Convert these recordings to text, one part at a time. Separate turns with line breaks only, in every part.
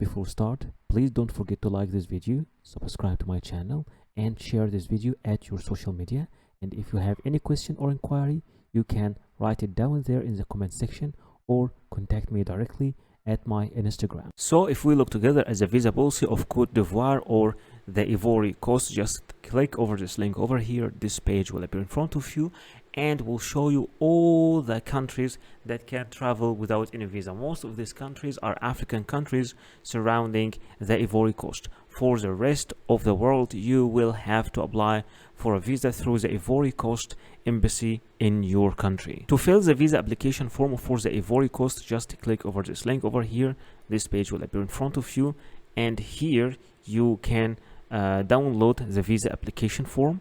Before start, please don't forget to like this video, subscribe to my channel, and share this video at your social media. And if you have any question or inquiry, you can write it down there in the comment section or contact me directly at my Instagram. So if we look together at the visa policy of Cote d'Ivoire or the Ivory Coast, just click over this link over here. This page will appear in front of you and will show you all the countries that can travel without any visa. Most of these countries are African countries surrounding the Ivory Coast. For the rest of the world, you will have to apply for a visa through the Ivory Coast embassy in your country. To fill the visa application form for the Ivory Coast, just click over this link over here. This page will appear in front of you, and here you can download the visa application form.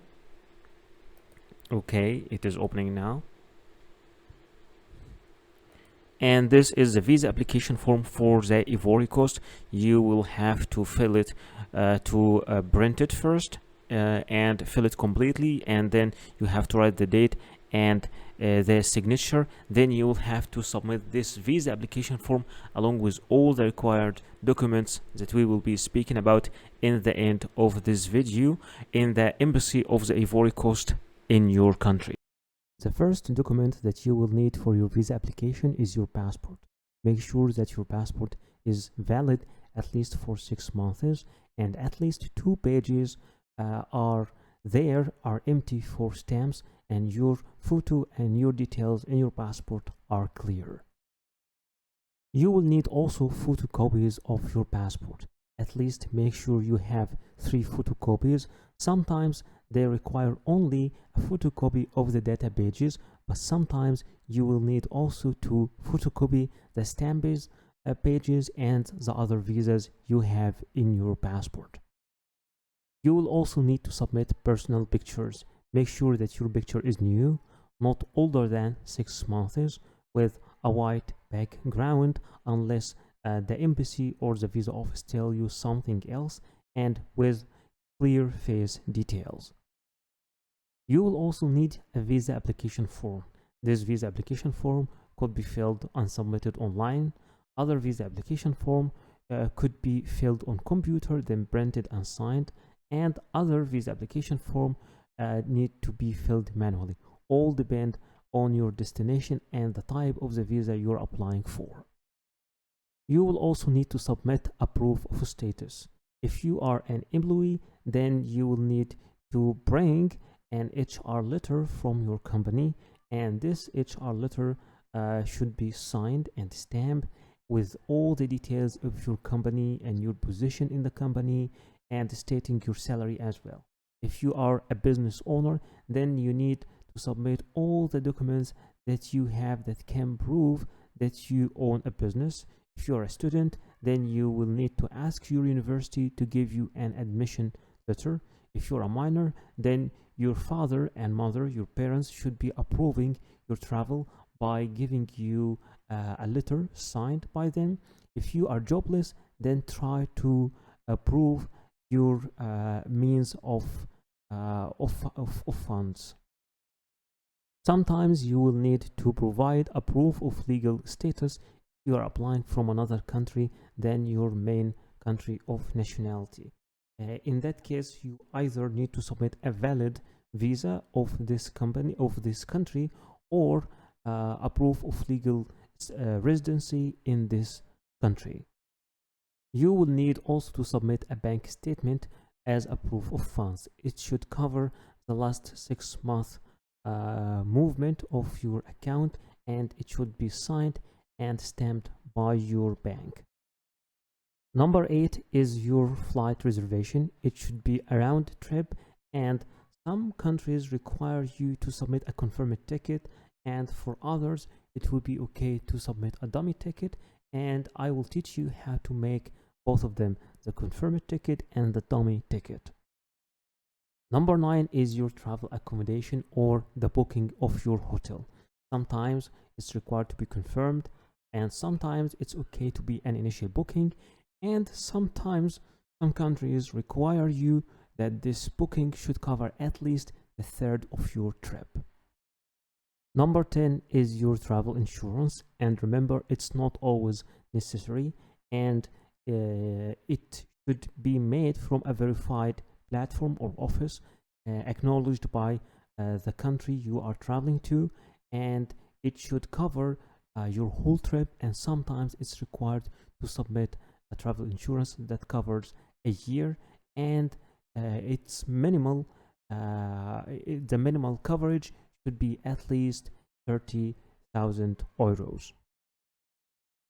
Okay, it is opening now. And this is the visa application form for the Ivory Coast. You will have to fill it, print it first and fill it completely, and then you have to write the date and the signature. Then you will have to submit this visa application form along with all the required documents that we will be speaking about in the end of this video in the embassy of the Ivory Coast in your country. The first document that you will need for your visa application is your passport. Make sure that your passport is valid at least for 6 months, and at least 2 pages are empty for stamps, and your photo and your details in your passport are clear. You will need also photocopies of your passport. At least make sure you have 3 photocopies. Sometimes they require only a photocopy of the data pages, but sometimes you will need also to photocopy the stamps pages and the other visas you have in your passport. You will also need to submit personal pictures. Make sure that your picture is new, not older than 6 months, with a white background unless the embassy or the visa office tell you something else, and with clear face details. You will also need a visa application form. This visa application form could be filled and submitted online. Other visa application form could be filled on computer, then printed and signed, and other visa application form need to be filled manually. All depend on your destination and the type of the visa you're applying for. You will also need to submit a proof of status. If you are an employee, then you will need to bring an HR letter from your company, and this HR letter should be signed and stamped with all the details of your company and your position in the company, and stating your salary as well. If you are a business owner, then you need to submit all the documents that you have that can prove that you own a business. If you are a student, then you will need to ask your university to give you an admission letter. If you're a minor, then your father and mother, your parents, should be approving your travel by giving you a letter signed by them. If you are jobless, then try to approve your means of funds. Sometimes you will need to provide a proof of legal status if you are applying from another country than your main country of nationality. In that case, you either need to submit a valid visa of this country, or a proof of legal residency in this country. You will need also to submit a bank statement as a proof of funds. It should cover the last 6 months movement of your account, and it should be signed and stamped by your bank. Number 8 is your flight reservation. It should be a round trip, and some countries require you to submit a confirmed ticket, and for others it will be okay to submit a dummy ticket, and I will teach you how to make both of them, the confirmed ticket and the dummy ticket. Number 9 is your travel accommodation or the booking of your hotel. Sometimes it's required to be confirmed, and sometimes it's okay to be an initial booking, and sometimes some countries require you that this booking should cover at least a third of your trip. Number 10 is your travel insurance, and remember, it's not always necessary, and it should be made from a verified platform or office, acknowledged by the country you are traveling to, and it should cover your whole trip. And sometimes it's required to submit a travel insurance that covers a year, and it's minimal. The minimal coverage should be at least 30,000 euros.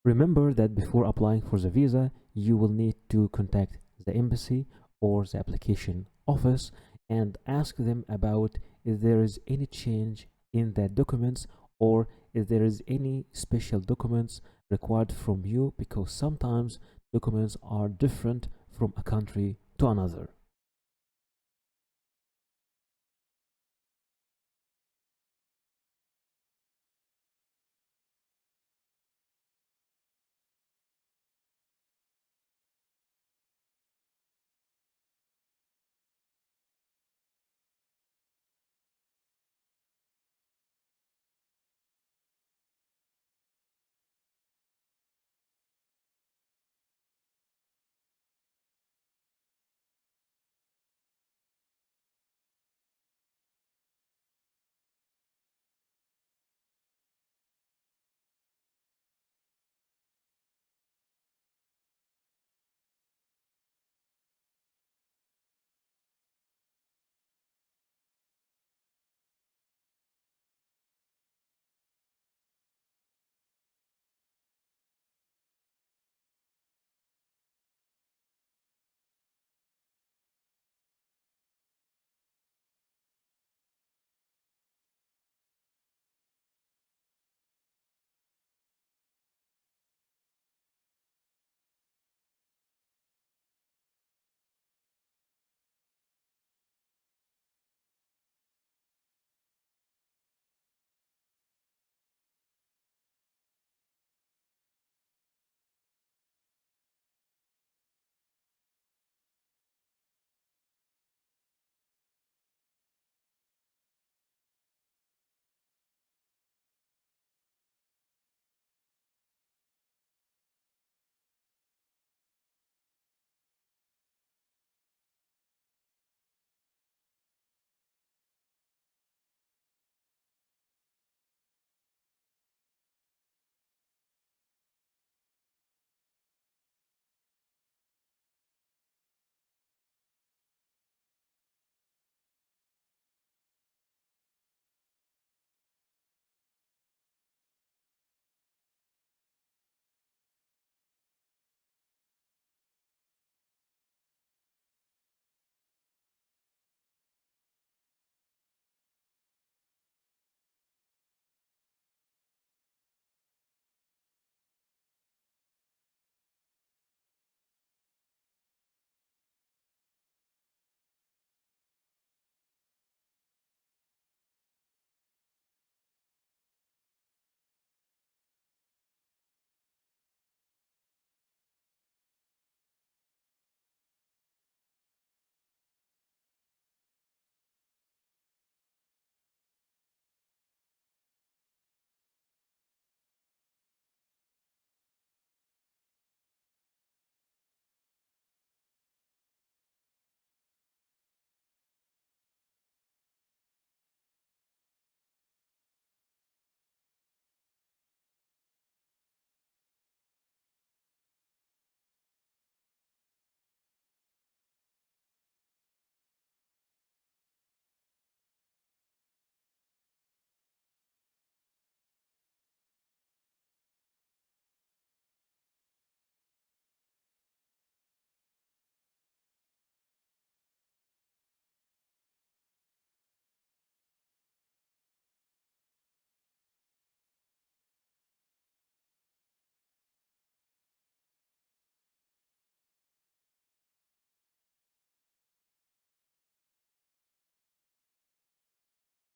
Remember that before applying for the visa, you will need to contact the embassy or the application office and ask them about if there is any change in the documents, or if there is any special documents required from you, because sometimes documents are different from a country to another.